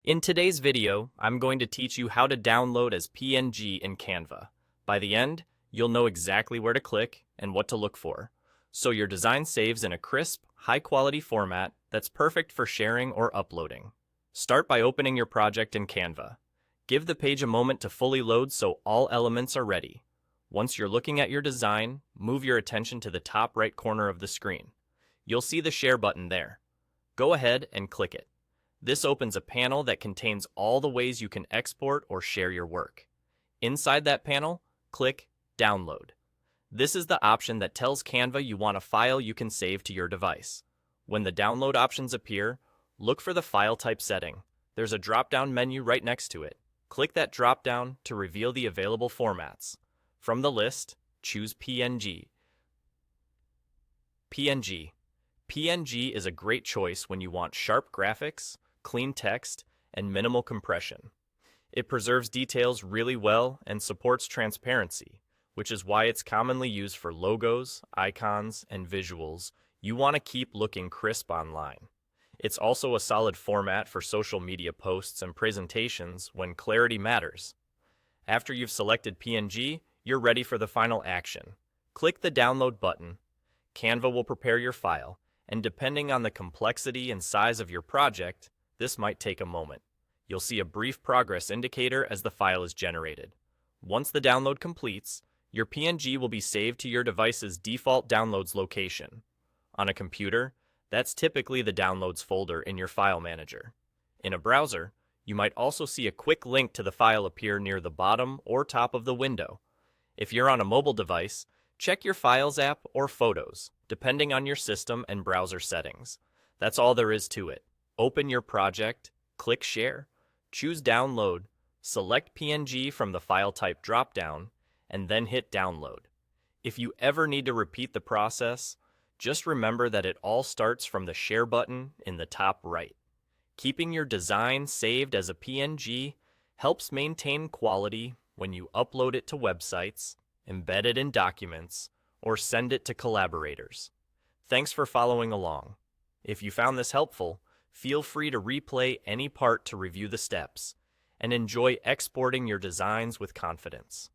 In today's video, I'm going to teach you how to download as PNG in Canva. By the end, you'll know exactly where to click and what to look for, so your design saves in a crisp, high-quality format that's perfect for sharing or uploading. Start by opening your project in Canva. Give the page a moment to fully load so all elements are ready. Once you're looking at your design, move your attention to the top right corner of the screen. You'll see the Share button there. Go ahead and click it. This opens a panel that contains all the ways you can export or share your work. Inside that panel, click Download. This is the option that tells Canva you want a file you can save to your device. When the download options appear, look for the file type setting. There's a drop-down menu right next to it. Click that drop-down to reveal the available formats. From the list, choose PNG. PNG is a great choice when you want sharp graphics, clean text, and minimal compression. It preserves details really well and supports transparency, which is why it's commonly used for logos, icons, and visuals you want to keep looking crisp online. It's also a solid format for social media posts and presentations when clarity matters. After you've selected PNG, you're ready for the final action. Click the Download button. Canva will prepare your file, and depending on the complexity and size of your project, this might take a moment. You'll see a brief progress indicator as the file is generated. Once the download completes, your PNG will be saved to your device's default downloads location. On a computer, that's typically the Downloads folder in your file manager. In a browser, you might also see a quick link to the file appear near the bottom or top of the window. If you're on a mobile device, check your Files app or Photos, depending on your system and browser settings. That's all there is to it. Open your project, click Share, choose Download, select PNG from the file type dropdown, and then hit Download. If you ever need to repeat the process, just remember that it all starts from the Share button in the top right. Keeping your design saved as a PNG helps maintain quality when you upload it to websites, embed it in documents, or send it to collaborators. Thanks for following along. If you found this helpful, feel free to replay any part to review the steps, and enjoy exporting your designs with confidence.